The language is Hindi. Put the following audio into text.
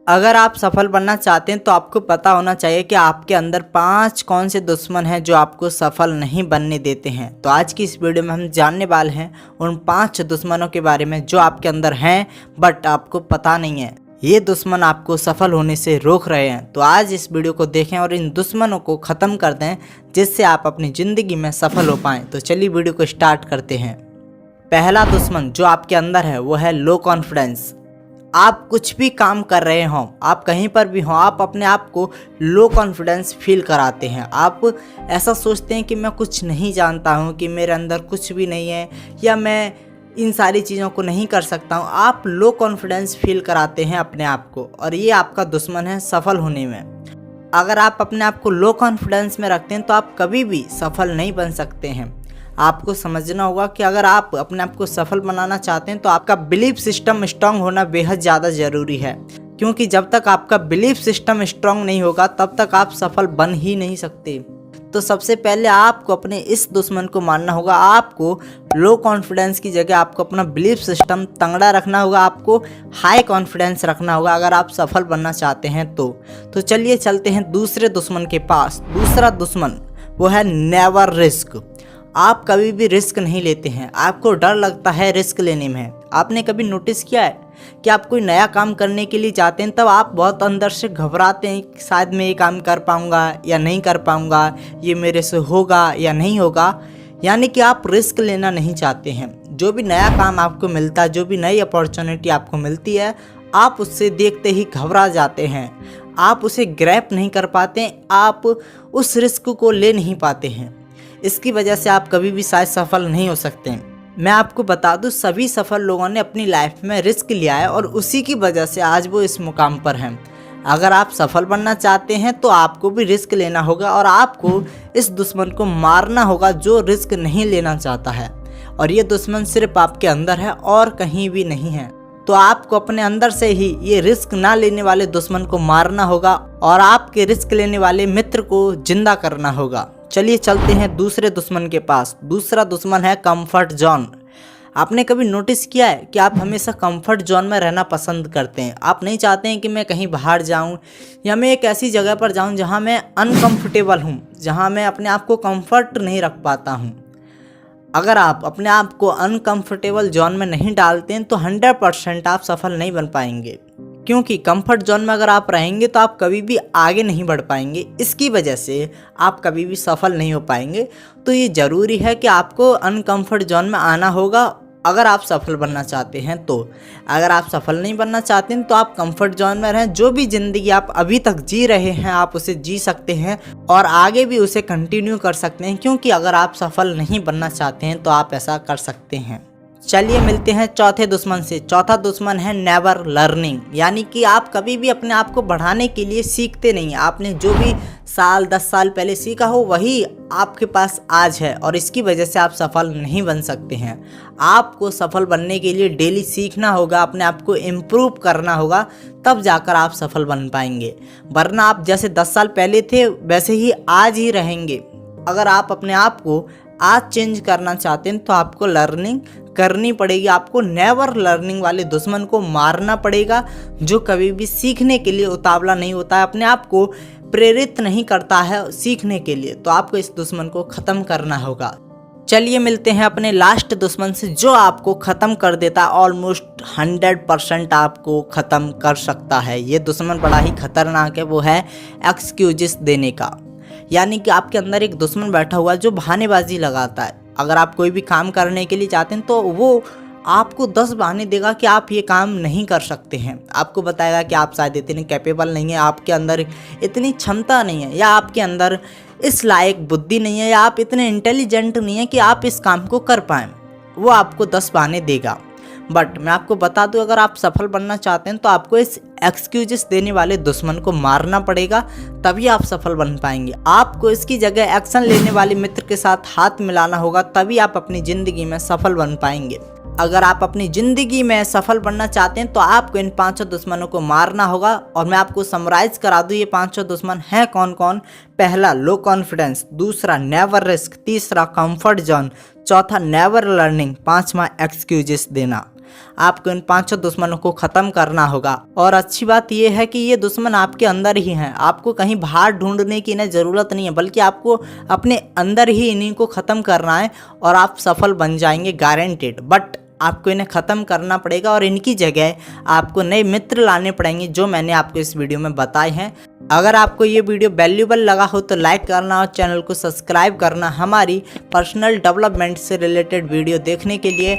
अगर आप सफल बनना चाहते हैं तो आपको पता होना चाहिए कि आपके अंदर 5 कौन से दुश्मन हैं जो आपको सफल नहीं बनने देते हैं। तो आज की इस वीडियो में हम जानने वाले हैं उन 5 दुश्मनों के बारे में जो आपके अंदर हैं बट आपको पता नहीं है। ये दुश्मन आपको सफल होने से रोक रहे हैं। तो आज इस वीडियो को देखें और इन दुश्मनों को ख़त्म कर दें जिससे आप अपनी ज़िंदगी में सफल हो पाएँ। तो चलिए वीडियो को स्टार्ट करते हैं। पहला दुश्मन जो आपके अंदर है वो है लो कॉन्फिडेंस। आप कुछ भी काम कर रहे हों, आप कहीं पर भी हों, आप अपने आप को लो कॉन्फिडेंस फील कराते हैं। आप ऐसा सोचते हैं कि मैं कुछ नहीं जानता हूं, कि मेरे अंदर कुछ भी नहीं है, या मैं इन सारी चीज़ों को नहीं कर सकता हूं। आप लो कॉन्फिडेंस फील कराते हैं अपने आप को, और ये आपका दुश्मन है सफल होने में। अगर आप अपने आप को लो कॉन्फिडेंस में रखते हैं तो आप कभी भी सफल नहीं बन सकते हैं। आपको समझना होगा कि अगर आप अपने आप को सफल बनाना चाहते हैं तो आपका बिलीफ सिस्टम स्ट्रांग होना बेहद ज़्यादा ज़रूरी है, क्योंकि जब तक आपका बिलीफ सिस्टम स्ट्रांग नहीं होगा तब तक आप सफल बन ही नहीं सकते। तो सबसे पहले आपको अपने इस दुश्मन को मानना होगा। आपको लो कॉन्फिडेंस की जगह आपको अपना बिलीफ सिस्टम तगड़ा रखना होगा, आपको हाई कॉन्फिडेंस रखना होगा अगर आप सफल बनना चाहते हैं तो चलिए चलते हैं दूसरे दुश्मन के पास। दूसरा दुश्मन वो है नेवर रिस्क। आप कभी भी रिस्क नहीं लेते हैं, आपको डर लगता है रिस्क लेने में। आपने कभी नोटिस किया है कि आप कोई नया काम करने के लिए जाते हैं तब आप बहुत अंदर से घबराते हैं कि शायद मैं ये काम कर पाऊँगा या नहीं कर पाऊँगा, ये मेरे से होगा या नहीं होगा। यानी कि आप रिस्क लेना नहीं चाहते हैं। जो भी नया काम आपको मिलता है, जो भी नई अपॉर्चुनिटी आपको मिलती है, आप उससे देखते ही घबरा जाते हैं, आप उसे ग्रैब नहीं कर पाते, आप उस रिस्क को ले नहीं पाते हैं। इसकी वजह से आप कभी भी शायद सफल नहीं हो सकते। मैं आपको बता दूं, सभी सफल लोगों ने अपनी लाइफ में रिस्क लिया है और उसी की वजह से आज वो इस मुकाम पर हैं। अगर आप सफल बनना चाहते हैं तो आपको भी रिस्क लेना होगा और आपको इस दुश्मन को मारना होगा जो रिस्क नहीं लेना चाहता है। और ये दुश्मन सिर्फ आपके अंदर है और कहीं भी नहीं है। तो आपको अपने अंदर से ही ये रिस्क ना लेने वाले दुश्मन को मारना होगा और आपके रिस्क लेने वाले मित्र को जिंदा करना होगा। चलिए चलते हैं दूसरे दुश्मन के पास। दूसरा दुश्मन है कंफर्ट जोन। आपने कभी नोटिस किया है कि आप हमेशा कंफर्ट जोन में रहना पसंद करते हैं। आप नहीं चाहते हैं कि मैं कहीं बाहर जाऊं या मैं एक ऐसी जगह पर जाऊं जहां मैं अनकंफर्टेबल हूं, जहां मैं अपने आप को कंफर्ट नहीं रख पाता हूं। अगर आप अपने आप को अनकंफर्टेबल जोन में नहीं डालते हैं तो 100% आप सफल नहीं बन पाएंगे, क्योंकि कंफर्ट जोन में अगर आप रहेंगे तो आप कभी भी आगे नहीं बढ़ पाएंगे। इसकी वजह से आप कभी भी सफल नहीं हो पाएंगे। तो ये ज़रूरी है कि आपको अनकंफर्ट जोन में आना होगा अगर आप सफल बनना चाहते हैं। तो अगर आप सफल नहीं बनना चाहते हैं तो आप कंफर्ट जोन में रहें। जो भी ज़िंदगी आप अभी तक जी रहे हैं आप उसे जी सकते हैं और आगे भी उसे कंटिन्यू कर सकते हैं, क्योंकि अगर आप सफल नहीं बनना चाहते हैं तो आप ऐसा कर सकते हैं। चलिए मिलते हैं चौथे दुश्मन से। चौथा दुश्मन है नेवर लर्निंग। यानी कि आप कभी भी अपने आप को बढ़ाने के लिए सीखते नहीं। आपने जो भी 10 साल पहले सीखा हो वही आपके पास आज है और इसकी वजह से आप सफल नहीं बन सकते हैं। आपको सफल बनने के लिए डेली सीखना होगा, अपने आप को इम्प्रूव करना होगा, तब जाकर आप सफल बन पाएंगे। वरना आप जैसे 10 साल पहले थे वैसे ही आज ही रहेंगे। अगर आप अपने आप को आज चेंज करना चाहते हैं तो आपको लर्निंग करनी पड़ेगी। आपको नेवर लर्निंग वाले दुश्मन को मारना पड़ेगा जो कभी भी सीखने के लिए उतावला नहीं होता है, अपने आप को प्रेरित नहीं करता है सीखने के लिए। तो आपको इस दुश्मन को ख़त्म करना होगा। चलिए मिलते हैं अपने लास्ट दुश्मन से जो आपको ख़त्म कर देता है, ऑलमोस्ट 100% आपको ख़त्म कर सकता है। ये दुश्मन बड़ा ही खतरनाक है, वो है एक्सक्यूजेस देने का। यानी कि आपके अंदर एक दुश्मन बैठा हुआ है जो बहानेबाजी लगाता है। अगर आप कोई भी काम करने के लिए चाहते हैं तो वो आपको 10 बहाने देगा कि आप ये काम नहीं कर सकते हैं। आपको बताएगा कि आप शायद इतने कैपेबल नहीं है, आपके अंदर इतनी क्षमता नहीं है, या आपके अंदर इस लायक बुद्धि नहीं है, या आप इतने इंटेलिजेंट नहीं है कि आप इस काम को कर पाएँ। वो आपको 10 बहाने देगा। बट मैं आपको बता दूं, अगर आप सफल बनना चाहते हैं तो आपको इस एक्सक्यूजेस देने वाले दुश्मन को मारना पड़ेगा, तभी आप सफल बन पाएंगे। आपको इसकी जगह एक्शन लेने वाले मित्र के साथ हाथ मिलाना होगा, तभी आप अपनी ज़िंदगी में सफल बन पाएंगे। अगर आप अपनी ज़िंदगी में सफल बनना चाहते हैं तो आपको इन 5 दुश्मनों को मारना होगा। और मैं आपको समराइज़ करा दूँ ये 5 दुश्मन हैं कौन कौन। पहला लो कॉन्फिडेंस, दूसरा नेवर रिस्क, तीसरा कंफर्ट जोन, चौथा नेवर लर्निंग, 5वां एक्सक्यूजेस देना। आपको इन 5 दुश्मनों को ख़त्म करना होगा। और अच्छी बात यह है कि ये दुश्मन आपके अंदर ही हैं, आपको कहीं बाहर ढूंढने की ना ज़रूरत नहीं है, बल्कि आपको अपने अंदर ही इन्हीं को ख़त्म करना है और आप सफल बन जाएंगे गारंटेड। बट आपको इन्हें ख़त्म करना पड़ेगा और इनकी जगह आपको नए मित्र लाने पड़ेंगे, जो मैंने आपको इस वीडियो में बताए हैं। अगर आपको ये वीडियो वैल्यूबल लगा हो तो लाइक करना और चैनल को सब्सक्राइब करना हमारी पर्सनल डेवलपमेंट से रिलेटेड वीडियो देखने के लिए।